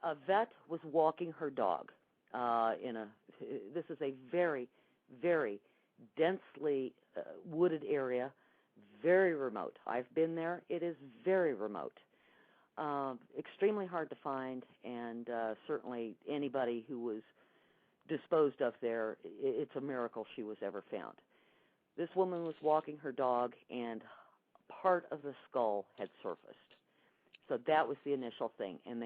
A vet was walking her dog this is a very, very densely wooded area, very remote. I've been there. It is very remote. Extremely hard to find, and certainly anybody who was disposed of there, it's a miracle she was ever found. This woman was walking her dog, and part of the skull had surfaced. So that was the initial thing, and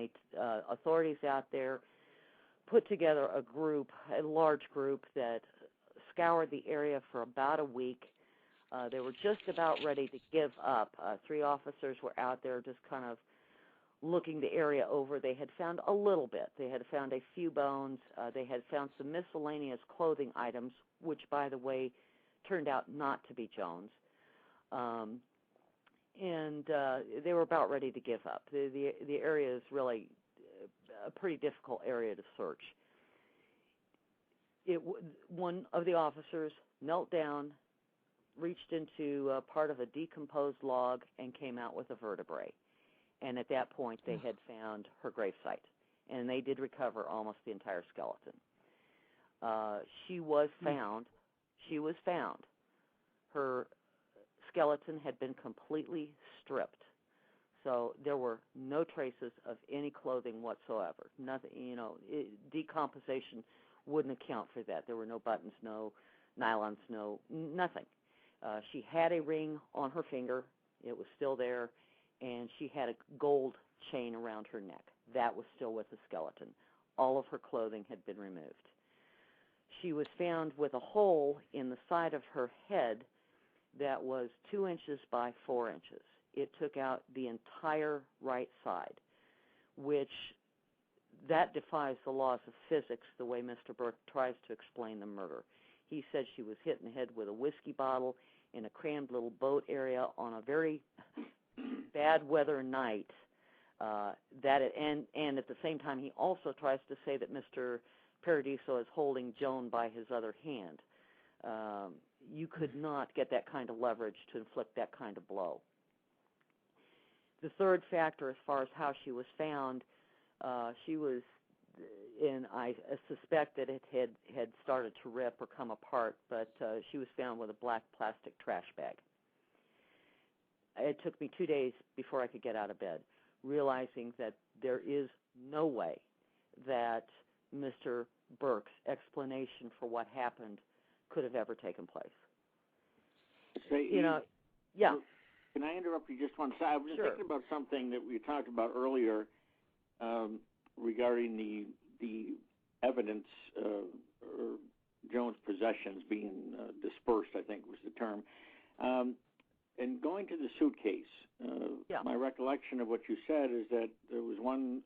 authorities out there put together a large group that scoured the area for about a week. They were just about ready to give up. 3 officers were out there just kind of looking the area over. They had found a little bit. They had found a few bones. They had found some miscellaneous clothing items, which, by the way, turned out not to be Joan's. And they were about ready to give up. The area is really a pretty difficult area to search. One of the officers knelt down, reached into part of a decomposed log, and came out with a vertebrae. And at that point, they had found her gravesite, and they did recover almost the entire skeleton. She was found. Her skeleton had been completely stripped, so there were no traces of any clothing whatsoever. Nothing, decomposition wouldn't account for that. There were no buttons, no nylons, nothing. She had a ring on her finger. It was still there, and she had a gold chain around her neck. That was still with the skeleton. All of her clothing had been removed. She was found with a hole in the side of her head that was 2 inches by 4 inches. It took out the entire right side, which that defies the laws of physics the way Mr. Burke tries to explain the murder. He said she was hit in the head with a whiskey bottle in a crammed little boat area on a very bad weather night. And at the same time, he also tries to say that Mr. Paradiso is holding Joan by his other hand. You could not get that kind of leverage to inflict that kind of blow. The third factor, as far as how she was found, she was, and I suspect that it had started to rip or come apart, but she was found with a black plastic trash bag. It took me 2 days before I could get out of bed, realizing that there is no way that Mr. Burke's explanation for what happened could have ever taken place. So yeah. Can I interrupt you just one second? I was thinking about something that we talked about earlier regarding the evidence or Joan's possessions being dispersed, I think was the term. And going to the suitcase, my recollection of what you said is that there was one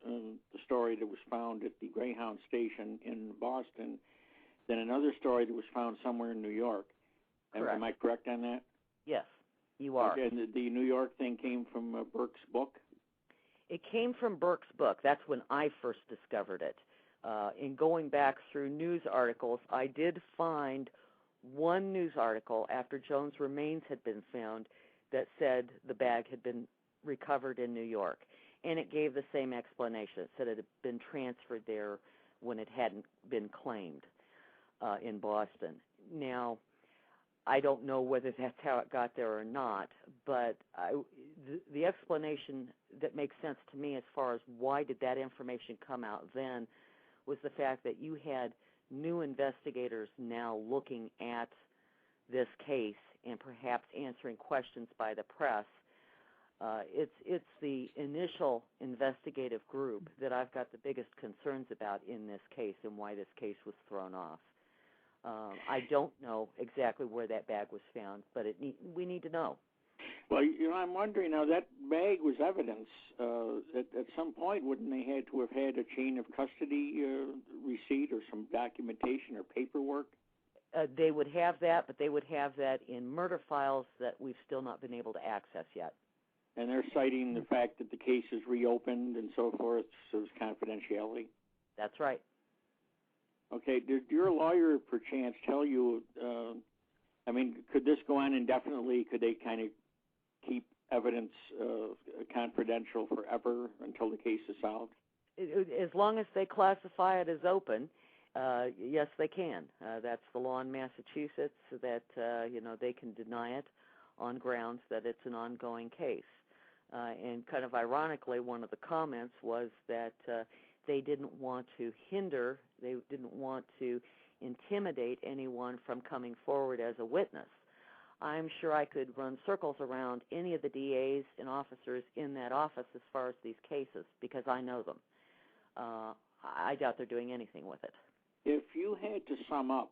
story that was found at the Greyhound station in Boston, then another story that was found somewhere in New York. Am I correct on that? Yes, you are. Okay, and the New York thing came from Burke's book? It came from Burke's book. That's when I first discovered it. In going back through news articles, I did find one news article after Joan's remains had been found that said the bag had been recovered in New York. And it gave the same explanation. It said it had been transferred there when it hadn't been claimed in Boston. Now, I don't know whether that's how it got there or not, but the explanation that makes sense to me as far as why did that information come out then was the fact that you had new investigators now looking at this case and perhaps answering questions by the press. It's the initial investigative group that I've got the biggest concerns about in this case and why this case was thrown off. I don't know exactly where that bag was found, but we need to know. Well, I'm wondering now, that bag was evidence. At some point, wouldn't they had to have had a chain of custody receipt or some documentation or paperwork? They would have that, but they would have that in murder files that we've still not been able to access yet. And they're citing the fact that the case is reopened and so forth, so there's confidentiality? That's right. Okay, did your lawyer perchance tell you, could this go on indefinitely? Could they kind of keep evidence confidential forever until the case is solved? As long as they classify it as open, yes, they can. That's the law in Massachusetts, that they can deny it on grounds that it's an ongoing case. And kind of ironically, one of the comments was that they didn't want to hinder, they didn't want to intimidate anyone from coming forward as a witness. I'm sure I could run circles around any of the DAs and officers in that office as far as these cases, because I know them. I doubt they're doing anything with it. If you had to sum up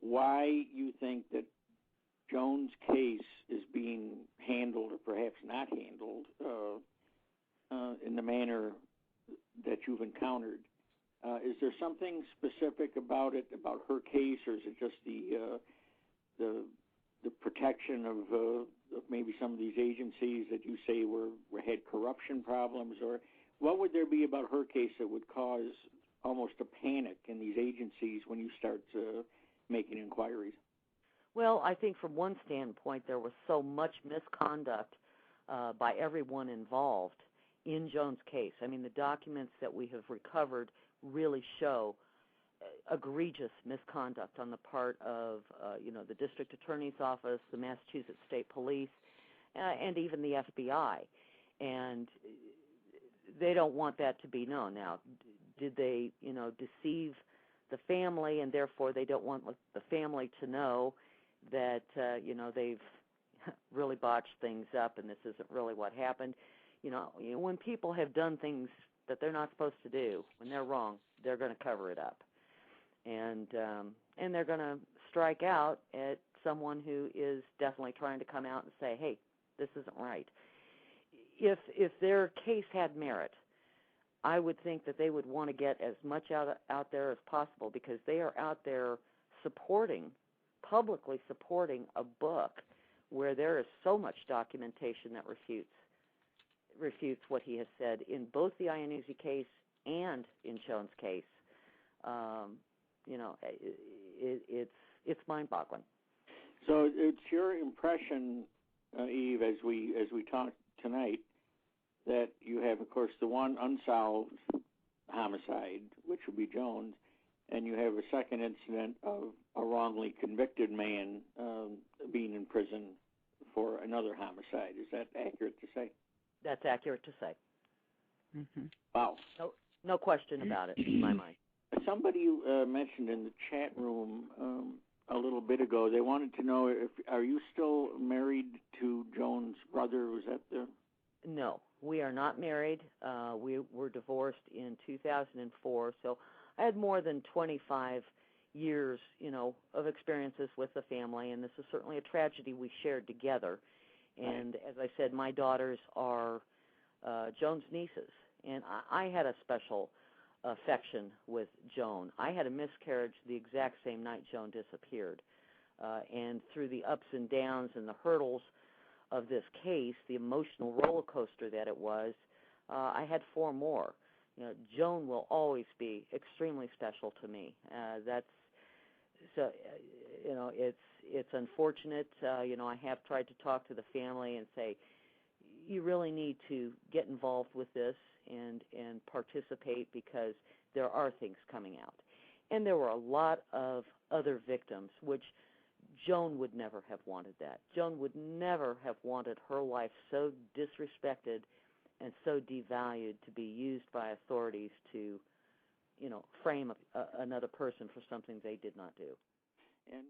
why you think that Joan's case is being handled, or perhaps not handled, in the manner that you've encountered, is there something specific about it, about her case, or is it just the protection of maybe some of these agencies that you say had corruption problems, or what would there be about her case that would cause almost a panic in these agencies when you start making inquiries? Well, I think from one standpoint, there was so much misconduct by everyone involved in Joan's case. I mean, the documents that we have recovered really show egregious misconduct on the part of, the district attorney's office, the Massachusetts State Police, and even the FBI. And they don't want that to be known. Now, did they, deceive the family, and therefore they don't want the family to know that, they've really botched things up and this isn't really what happened? When people have done things that they're not supposed to do, when they're wrong, they're going to cover it up. And they're going to strike out at someone who is definitely trying to come out and say, hey, this isn't right. If their case had merit, I would think that they would want to get as much out there as possible, because they are out there publicly supporting a book where there is so much documentation that refutes what he has said in both the Iannuzzi case and in Joan's case. It's mind-boggling. So it's your impression, Eve, as we talk tonight, that you have, of course, the one unsolved homicide, which would be Joan's, and you have a second incident of a wrongly convicted man being in prison for another homicide. Is that accurate to say? That's accurate to say. Mm-hmm. Wow. No question about it in my mind. Somebody mentioned in the chat room a little bit ago, they wanted to know, are you still married to Joan's brother? Was that the... No, we are not married. We were divorced in 2004, so I had more than 25 years, of experiences with the family, and this is certainly a tragedy we shared together. And as I said, my daughters are Joan's nieces, and I had a special affection with Joan. I had a miscarriage the exact same night Joan disappeared, and through the ups and downs and the hurdles of this case, the emotional roller coaster that it was, I had 4 more. Joan will always be extremely special to me. It's unfortunate. I have tried to talk to the family and say, you really need to get involved with this and participate, because there are things coming out. And there were a lot of other victims, which Joan would never have wanted that. Joan would never have wanted her life so disrespected and so devalued to be used by authorities to, frame another person for something they did not do. And